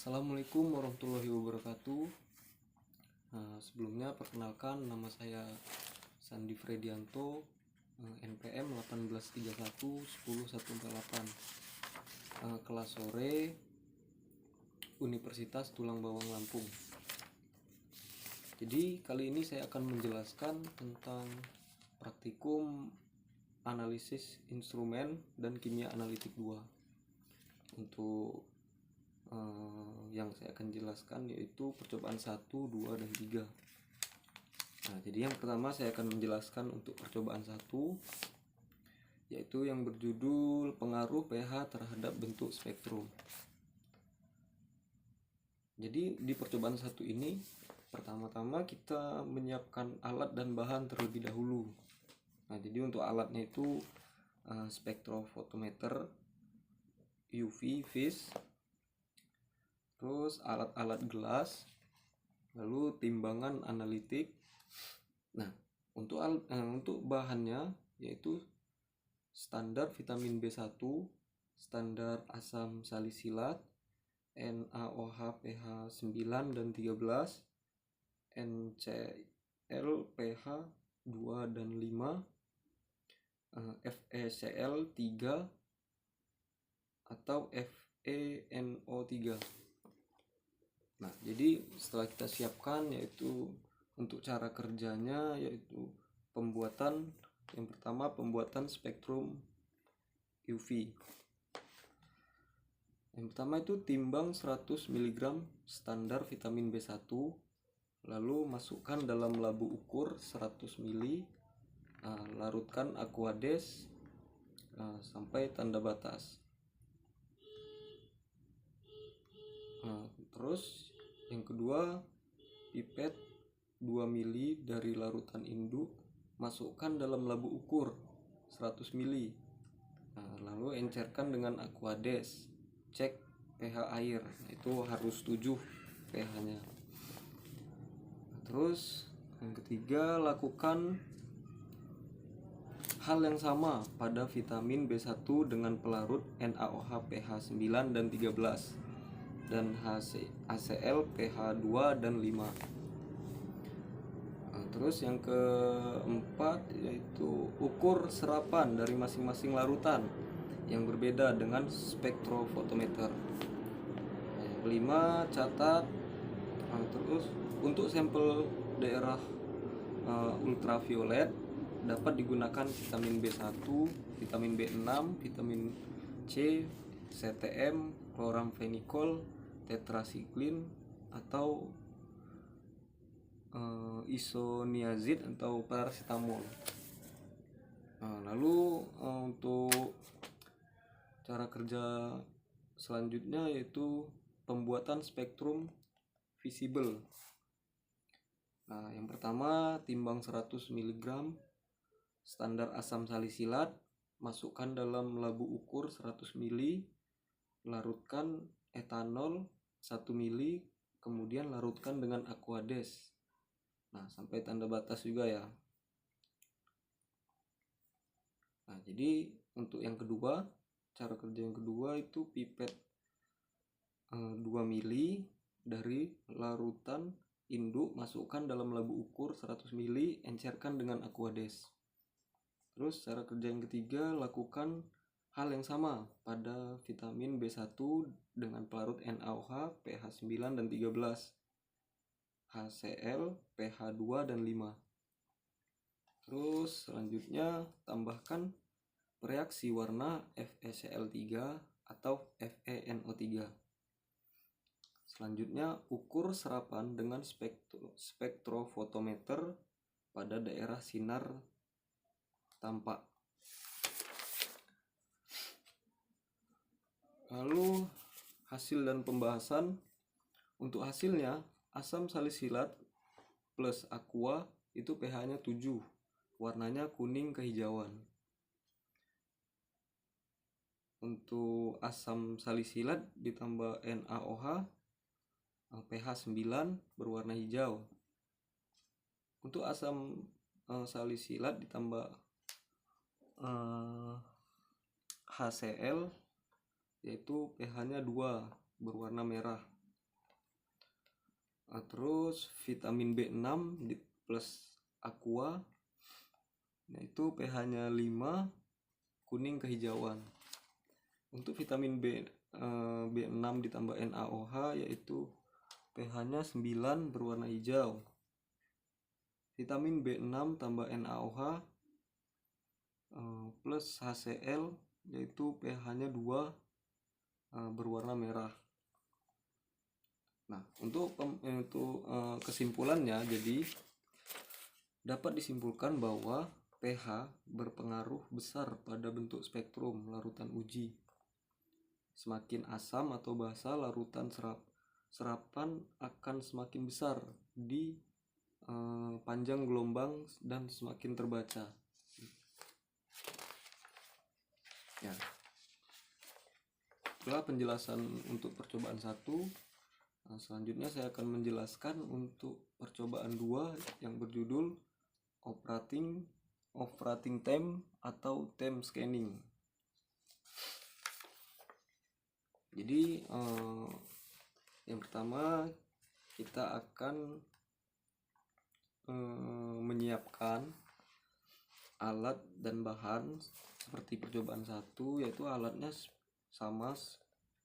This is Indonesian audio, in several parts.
Assalamualaikum warahmatullahi wabarakatuh. Sebelumnya perkenalkan, nama saya Sandi Fredianto, NPM 1831 10148, kelas sore, Universitas Tulang Bawang Lampung. Jadi kali ini saya akan menjelaskan tentang praktikum analisis instrumen dan kimia analitik 2. Untuk yang saya akan jelaskan yaitu percobaan 1, 2, dan 3. Nah, jadi yang pertama saya akan menjelaskan untuk percobaan 1, yaitu yang berjudul pengaruh pH terhadap bentuk spektrum. Jadi di percobaan 1 ini pertama-tama kita menyiapkan alat dan bahan terlebih dahulu. Nah, jadi untuk alatnya itu spektrofotometer, UV vis, terus alat-alat gelas, lalu timbangan analitik. Nah, untuk bahannya yaitu standar vitamin B1, standar asam salisilat, NaOH pH 9 dan 13, NCl pH 2 dan 5, FeCl 3 atau FeNO3. Nah, jadi setelah kita siapkan, yaitu untuk cara kerjanya, yaitu yang pertama pembuatan spektrum UV. Yang pertama itu timbang 100 mg standar vitamin B1, lalu masukkan dalam labu ukur 100 ml, larutkan Aquades sampai tanda batas. Terus yang kedua, pipet 2 ml dari larutan induk masukkan dalam labu ukur 100 ml. Lalu encerkan dengan Aquades, cek pH air, itu harus 7 pH-nya. Terus yang ketiga, lakukan hal yang sama pada vitamin B1 dengan pelarut NaOH pH 9 dan 13 dan HCl pH 2 dan 5. Terus yang keempat yaitu ukur serapan dari masing-masing larutan yang berbeda dengan spektrofotometer. Yang kelima, catat. Terus untuk sampel daerah ultraviolet dapat digunakan vitamin B1, vitamin B6, vitamin C, CTM, chloramphenicol, tetrasiklin atau isoniazid atau paracetamol. Lalu untuk cara kerja selanjutnya yaitu pembuatan spektrum visible. Yang pertama, timbang 100 mg standar asam salisilat, masukkan dalam labu ukur 100 ml, larutkan etanol 1 ml, kemudian larutkan dengan Aquades. Sampai tanda batas juga ya. Jadi untuk yang kedua, cara kerja yang kedua itu pipet 2 ml dari larutan induk, masukkan dalam labu ukur 100 ml, encerkan dengan Aquades. Terus cara kerja yang ketiga, lakukan hal yang sama pada vitamin B1 dengan pelarut NaOH pH 9 dan 13, HCl pH 2 dan 5. Terus selanjutnya tambahkan reaksi warna FeCl3 atau FeNO3. Selanjutnya ukur serapan dengan spektrofotometer pada daerah sinar tampak. Lalu hasil dan pembahasan. Untuk hasilnya, asam salisilat plus aqua itu pH-nya 7, warnanya kuning kehijauan. Untuk asam salisilat ditambah NaOH pH 9 berwarna hijau. Untuk asam salisilat ditambah HCl yaitu pH-nya 2 berwarna merah. Terus vitamin B6 plus aqua, nah itu pH-nya 5, kuning kehijauan. Untuk vitamin B6 ditambah NaOH yaitu pH-nya 9 berwarna hijau. Vitamin B6 tambah NaOH plus HCl yaitu pH-nya 2 berwarna merah. Nah, untuk kesimpulannya, jadi dapat disimpulkan bahwa pH berpengaruh besar pada bentuk spektrum larutan uji. Semakin asam atau basa larutan serapan akan semakin besar di panjang gelombang dan semakin terbaca. Ya. Setelah penjelasan untuk percobaan 1, selanjutnya saya akan menjelaskan untuk percobaan 2 yang berjudul operating time atau time scanning. Jadi yang pertama kita akan menyiapkan alat dan bahan seperti percobaan 1, yaitu alatnya sama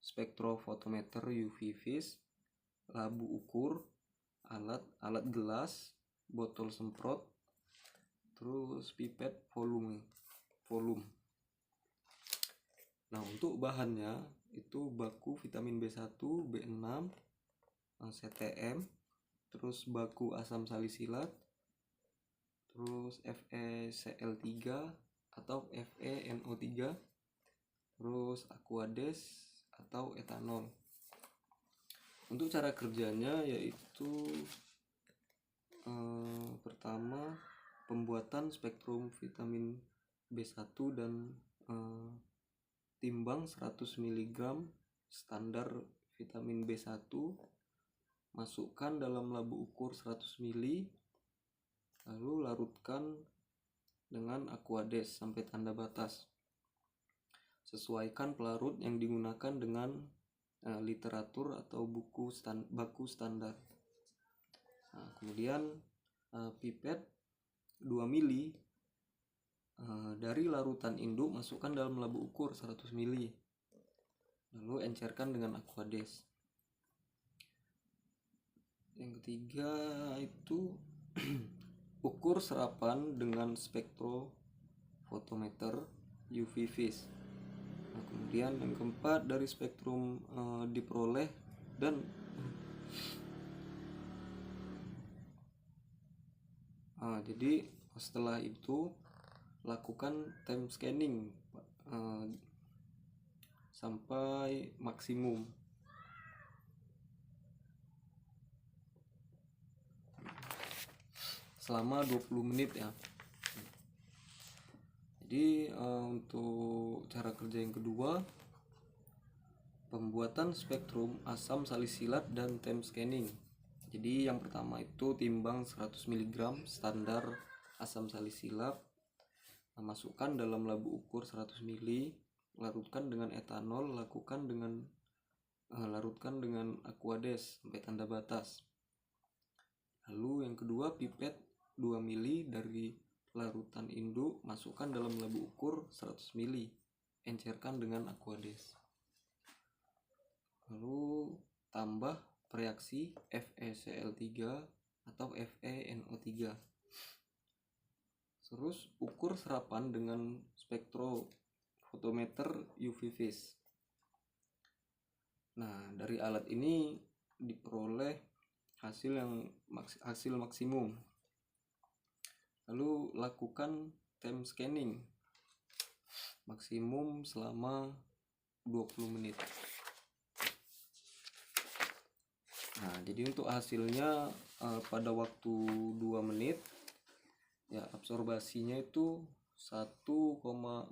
spektrofotometer UV vis, labu ukur, alat gelas, botol semprot, terus pipet volume. Nah, untuk bahannya itu baku vitamin B1, B6, CTM, terus baku asam salisilat, terus FeCl3 atau FeNO3, terus aquades atau etanol. Untuk cara kerjanya yaitu pertama pembuatan spektrum vitamin B1 dan timbang 100 mg standar vitamin B1, masukkan dalam labu ukur 100 ml, lalu larutkan dengan aquades sampai tanda batas. Sesuaikan pelarut yang digunakan dengan literatur atau baku standar. Nah, kemudian pipet 2 ml dari larutan induk masukkan dalam labu ukur 100 ml, lalu encerkan dengan aquades. Yang ketiga itu ukur serapan dengan spektrofotometer UV vis. Nah, kemudian yang keempat dari spektrum diperoleh dan jadi setelah itu lakukan time scanning sampai maksimum. Selama 20 menit ya. Jadi untuk cara kerja yang kedua, pembuatan spektrum asam salisilat dan time scanning. Jadi yang pertama itu timbang 100 mg standar asam salisilat, masukkan dalam labu ukur 100 ml, larutkan dengan etanol, larutkan dengan aquades sampai tanda batas. Lalu yang kedua, pipet 2 ml dari larutan induk, masukkan dalam labu ukur 100 ml, encerkan dengan aquades. Lalu tambah reaksi FeCl3 atau FeNO3. Terus ukur serapan dengan spektrofotometer UV vis. Nah, dari alat ini diperoleh hasil maksimum. Lalu lakukan time scanning maksimum selama 20 menit. Nah, jadi untuk hasilnya pada waktu 2 menit ya, absorbasinya itu 1,402,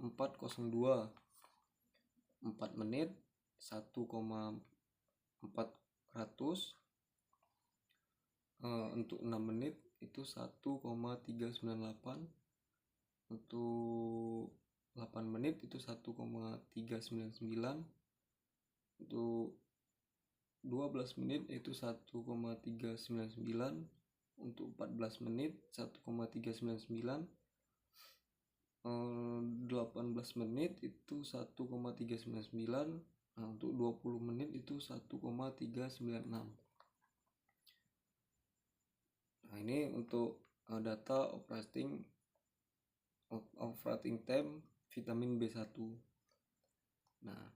4 menit 1,400, untuk 6 menit itu 1,398, untuk 8 menit itu 1,399, untuk 12 menit itu 1,399, untuk 14 menit 1,399, 18 menit itu 1,399, nah, untuk 20 menit itu 1,396. Nah, ini untuk data operating time vitamin B1. Nah,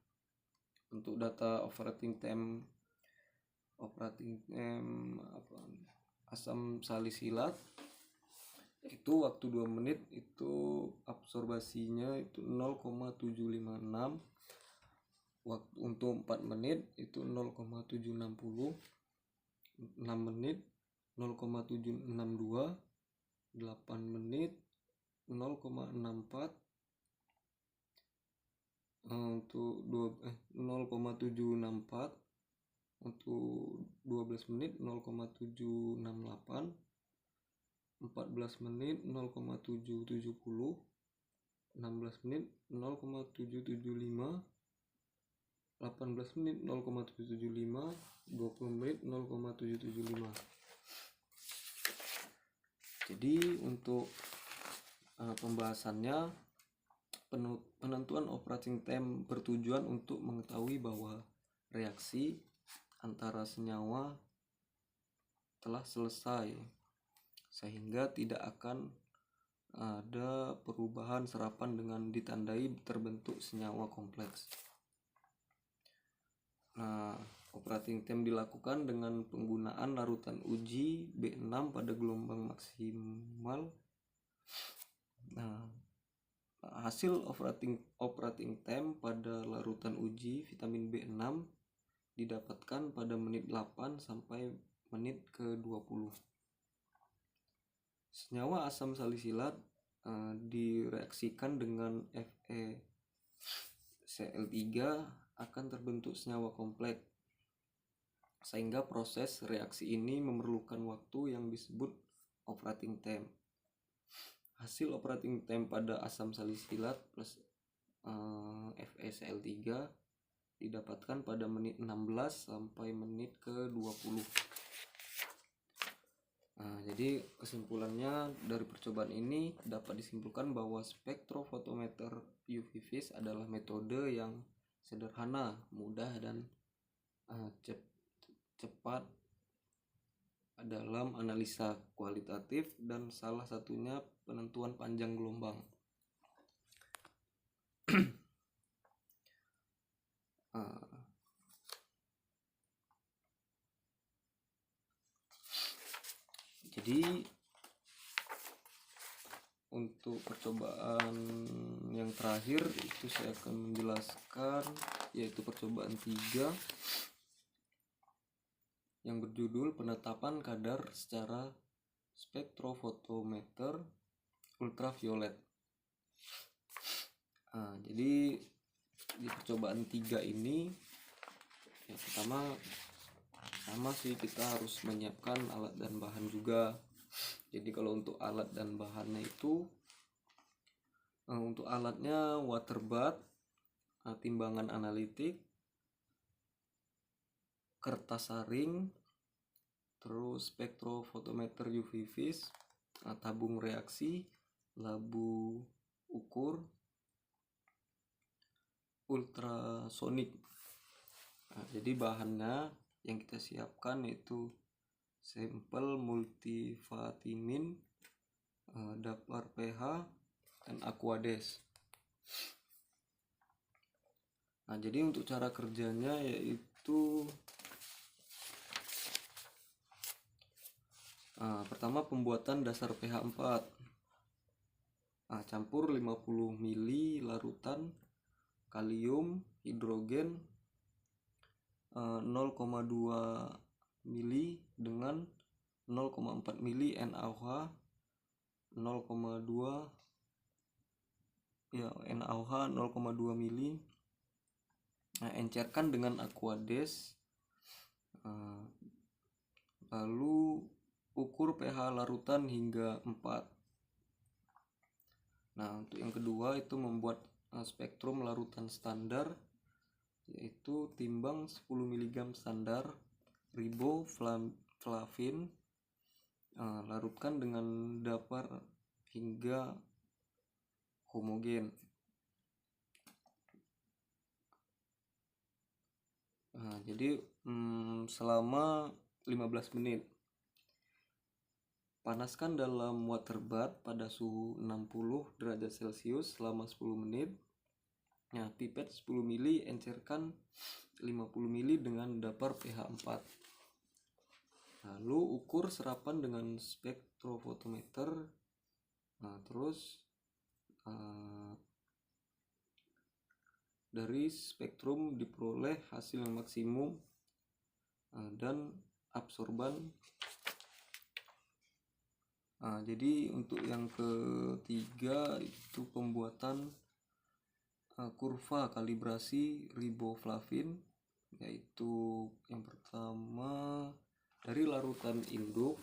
untuk data operating time asam salisilat itu waktu 2 menit itu absorbasinya itu 0,756, waktu untuk 4 menit itu 0,760, 6 menit 0,762, 8 menit 0,64, untuk 0,764, untuk 12 menit 0,768, 14 menit 0,770, 16 menit 0,775, 18 menit 0,775, 20 menit 0,775. Jadi untuk pembahasannya, penentuan operating time bertujuan untuk mengetahui bahwa reaksi antara senyawa telah selesai, sehingga tidak akan ada perubahan serapan dengan ditandai terbentuk senyawa kompleks. Nah, operating time dilakukan dengan penggunaan larutan uji B6 pada gelombang maksimal. Nah, hasil operating time pada larutan uji vitamin B6 didapatkan pada menit 8 sampai menit ke-20. Senyawa asam salisilat direaksikan dengan FeCl3 akan terbentuk senyawa kompleks, sehingga proses reaksi ini memerlukan waktu yang disebut operating time. Hasil operating time pada asam salisilat plus FeCl3 didapatkan pada menit 16 sampai menit ke-20. Nah, jadi kesimpulannya dari percobaan ini dapat disimpulkan bahwa spektrofotometer UV vis adalah metode yang sederhana, mudah, dan cepat dalam analisa kualitatif, dan salah satunya penentuan panjang gelombang. Jadi untuk percobaan yang terakhir itu saya akan menjelaskan, yaitu percobaan 3 yang berjudul penetapan kadar secara spektrofotometer ultraviolet. Jadi di percobaan 3 ini yang pertama sama sih, kita harus menyiapkan alat dan bahan juga. Jadi kalau untuk alat dan bahannya itu untuk alatnya water bath, timbangan analitik, kertas saring, terus spektrofotometer UV vis, tabung reaksi, labu ukur, ultrasonik. Jadi bahannya yang kita siapkan itu sampel multivitamin, dapar pH, dan Aquades. Nah, jadi untuk cara kerjanya yaitu pertama pembuatan dasar pH 4. Campur 50 ml larutan kalium hidrogen 0,2 mili dengan 0,4 mili NaOH, 0,2 NaOH 0,2 mili. Encerkan dengan Aquades, lalu ukur pH larutan hingga 4. Nah, untuk yang kedua itu membuat spektrum larutan standar, yaitu timbang 10 mg standar riboflavin, larutkan dengan dapar hingga homogen. Jadi selama 15 menit. Panaskan dalam water bath pada suhu 60 derajat Celcius selama 10 menit. Pipet 10 ml encerkan 50 ml dengan dapar pH 4. Lalu ukur serapan dengan spektrofotometer. Terus dari spektrum diperoleh hasil yang maksimum dan absorban. Jadi untuk yang ketiga itu pembuatan kurva kalibrasi riboflavin, yaitu yang pertama dari larutan induk,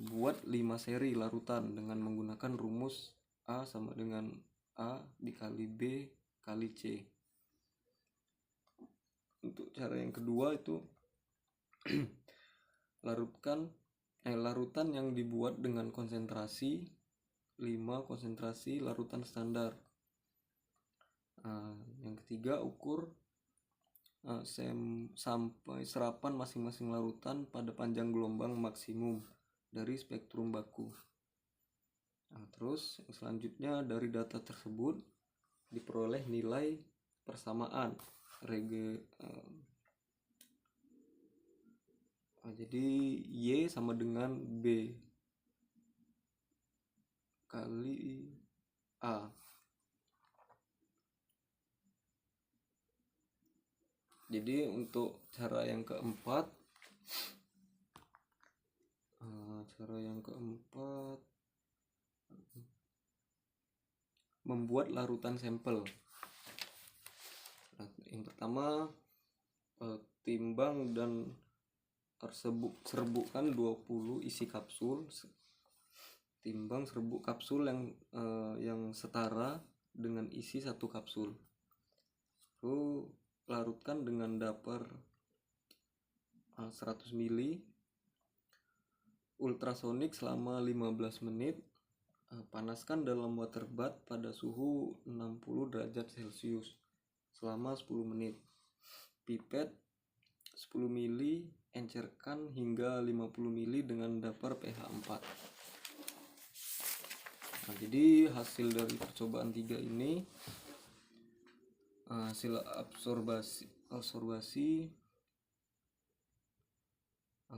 buat 5 seri larutan dengan menggunakan rumus A sama dengan A dikali B kali C. Untuk cara yang kedua itu larutan yang dibuat dengan konsentrasi 5 konsentrasi larutan standar. Yang ketiga, ukur sampai serapan masing-masing larutan pada panjang gelombang maksimum dari spektrum baku. Terus selanjutnya dari data tersebut diperoleh nilai persamaan jadi Y sama dengan B kali A. Jadi untuk cara yang keempat membuat larutan sampel. Yang pertama, timbang dan serbukkan 20 isi kapsul. Timbang serbuk kapsul yang setara dengan isi satu kapsul. Lalu larutkan dengan dapar 100 ml ultrasonik selama 15 menit. Panaskan dalam water bath pada suhu 60 derajat Celcius selama 10 menit. Pipet 10 ml encerkan hingga 50 ml dengan dapar pH 4. Jadi hasil dari percobaan 3 ini, hasil absorbasi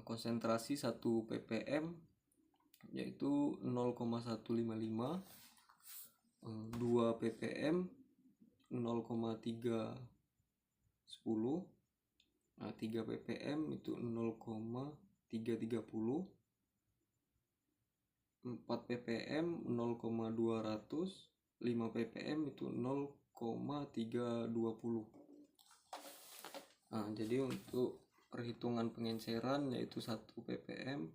konsentrasi 1 ppm yaitu 0,155, 2 ppm 0,310, 3 ppm itu 0,330, 4 ppm 0,200, 5 ppm itu 0,320. Jadi untuk perhitungan pengenceran yaitu 1 ppm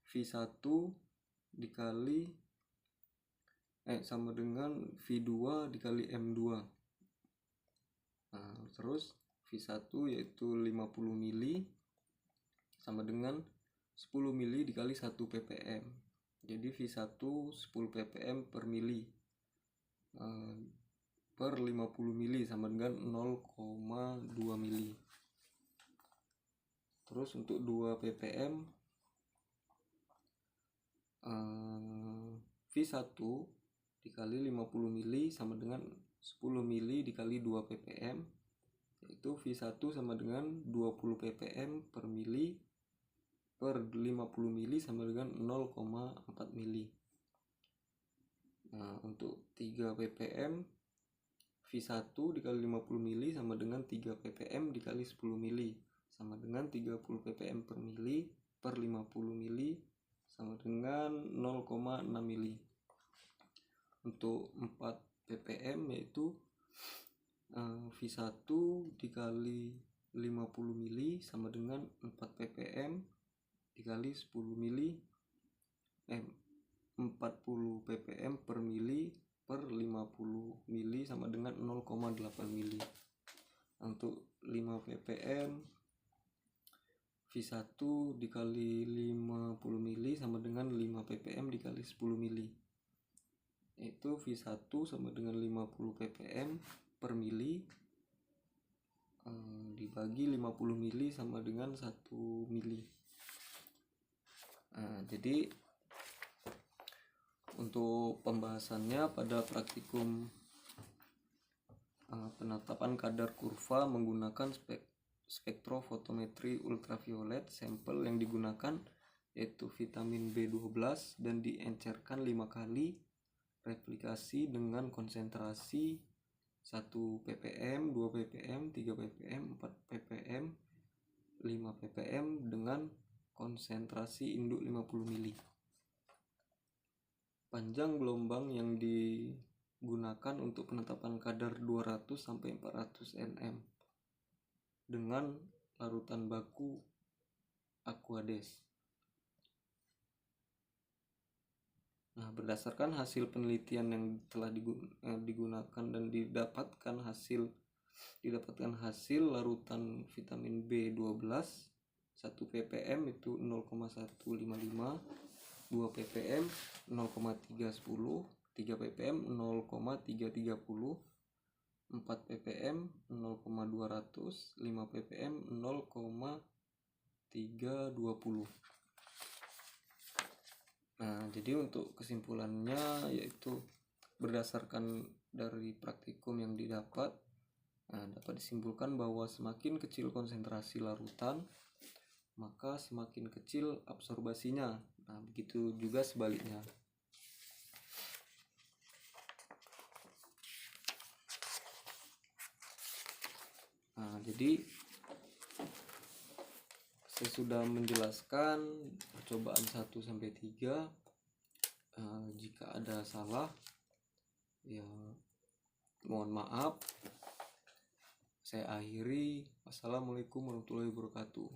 V1 dikali sama dengan V2 dikali M2. Terus V1 yaitu 50 ml sama dengan 10 ml dikali 1 ppm. Jadi V1 10 ppm per mili per 50 mili sama dengan 0,2 mili. Terus untuk 2 ppm V1 dikali 50 mili sama dengan 10 mili dikali 2 ppm, yaitu V1 sama dengan 20 ppm per mili per 50 mili sama dengan 0,4 mili. Untuk 3 ppm V1 dikali 50 mili sama dengan 3 ppm dikali 10 mili sama dengan 30 ppm per mili per 50 mili sama dengan 0,6 mili. Untuk 4 ppm yaitu V1 dikali 50 mili sama dengan 4 ppm dikali 10 mili 40 ppm per mili per 50 mili sama dengan 0,8 mili. Untuk 5 ppm V1 dikali 50 mili sama dengan 5 ppm dikali 10 mili. Itu V1 sama dengan 50 ppm per mili dibagi 50 mili sama dengan 1 mili. Jadi untuk pembahasannya pada praktikum penetapan kadar kurva menggunakan spektrofotometri ultraviolet, sampel yang digunakan yaitu vitamin B12 dan diencerkan 5 kali replikasi dengan konsentrasi 1 ppm, 2 ppm, 3 ppm, 4 ppm, 5 ppm dengan konsentrasi induk 50 mili. Panjang gelombang yang digunakan untuk penetapan kadar 200 sampai 400 nm dengan larutan baku Aquades. Nah, berdasarkan hasil penelitian yang telah digunakan dan didapatkan hasil larutan vitamin B12 1 ppm itu 0,155, 2 ppm 0,310, 3 ppm 0,330, 4 ppm 0,200, 5 ppm 0,320. Nah, jadi untuk kesimpulannya yaitu berdasarkan dari praktikum yang didapat, dapat disimpulkan bahwa semakin kecil konsentrasi larutan, maka semakin kecil absorbasinya. Nah, begitu juga sebaliknya. Nah, jadi saya sudah menjelaskan percobaan 1 sampai 3. Jika ada salah ya mohon maaf. Saya akhiri. Wassalamualaikum warahmatullahi wabarakatuh.